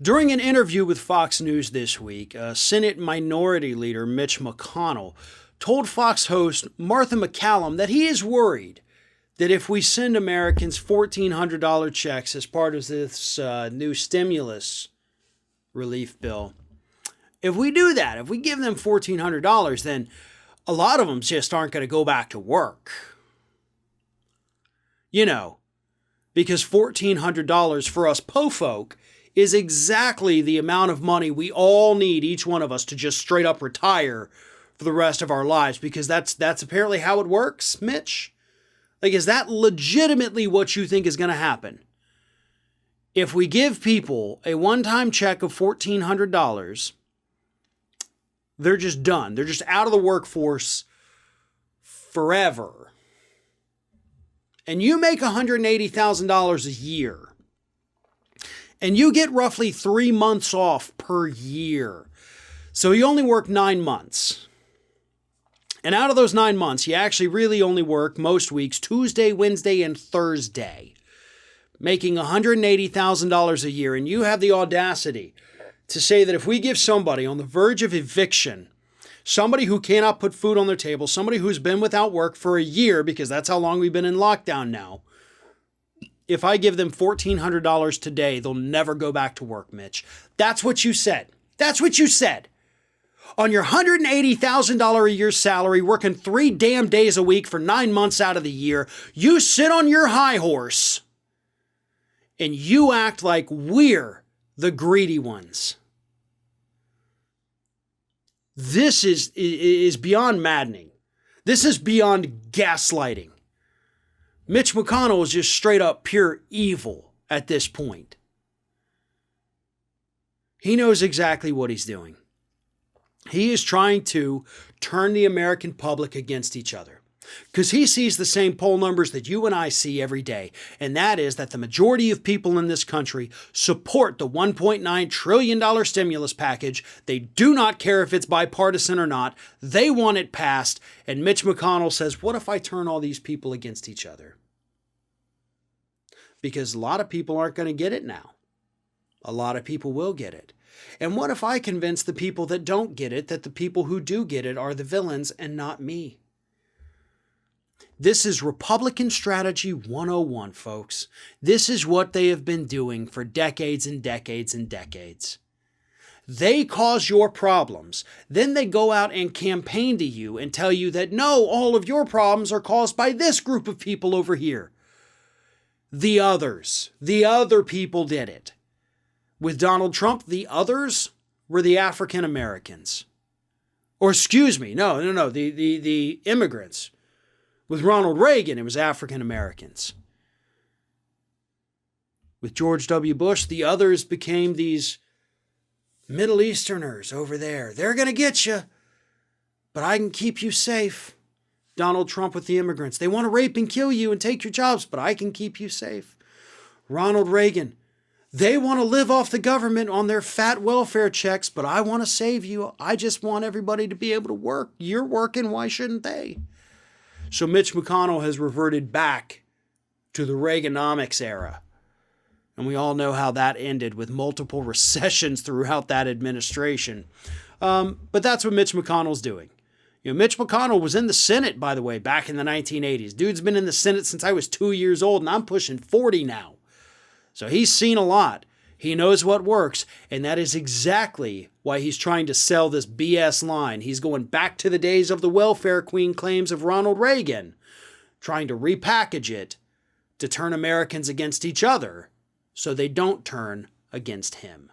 During an interview with Fox News this week, Senate Minority Leader Mitch McConnell told Fox host Martha MacCallum that he is worried that if we send Americans $1,400 checks as part of this new stimulus relief bill, if we do that, if we give them $1,400, then a lot of them just aren't going to go back to work. You know, because $1,400 for us po folk is exactly the amount of money we all need, each one of us, to just straight up retire for the rest of our lives, because that's apparently how it works, Mitch. Like, is that legitimately what you think is going to happen? If we give people a one-time check of $1,400, they're just done. They're just out of the workforce forever. And you make $180,000 a year, and you get roughly 3 months off per year. So you only work 9 months. And out of those 9 months, you actually really only work most weeks Tuesday, Wednesday, and Thursday, making $180,000 a year. And you have the audacity to say that if we give somebody on the verge of eviction, somebody who cannot put food on their table, somebody who's been without work for a year, because that's how long we've been in lockdown now, if I give them $1,400 today, they'll never go back to work, Mitch. That's what you said. That's what you said. On your $180,000 a year salary, working 3 damn days a week for 9 months out of the year, you sit on your high horse and you act like we're the greedy ones. This is beyond maddening. This is beyond gaslighting. Mitch McConnell is just straight up pure evil at this point. He knows exactly what he's doing. He is trying to turn the American public against each other, because he sees the same poll numbers that you and I see every day, and that is that the majority of people in this country support the $1.9 trillion stimulus package. They do not care if it's bipartisan or not. They want it passed, and Mitch McConnell says, what if I turn all these people against each other? Because a lot of people aren't going to get it now. A lot of people will get it. And what if I convince the people that don't get it that the people who do get it are the villains and not me? This is Republican Strategy 101, folks. This is what they have been doing for decades and decades and decades. They cause your problems. Then they go out and campaign to you and tell you that, no, all of your problems are caused by this group of people over here. The others. The other people did it. With Donald Trump, the others were the African Americans. Or excuse me, no, the immigrants. With Ronald Reagan, it was African Americans. With George W. Bush, the others became these Middle Easterners over there. They're going to get you, but I can keep you safe. Donald Trump with the immigrants. They want to rape and kill you and take your jobs, but I can keep you safe. Ronald Reagan. They want to live off the government on their fat welfare checks, but I want to save you. I just want everybody to be able to work. You're working, why shouldn't they? So Mitch McConnell has reverted back to the Reaganomics era. And we all know how that ended, with multiple recessions throughout that administration. But that's what Mitch McConnell's doing. You know, Mitch McConnell was in the Senate, by the way, back in the 1980s. Dude's been in the Senate since I was 2 years old, and I'm pushing 40 now. So he's seen a lot. He knows what works, and that is exactly why he's trying to sell this BS line. He's going back to the days of the welfare queen claims of Ronald Reagan, trying to repackage it to turn Americans against each other so they don't turn against him.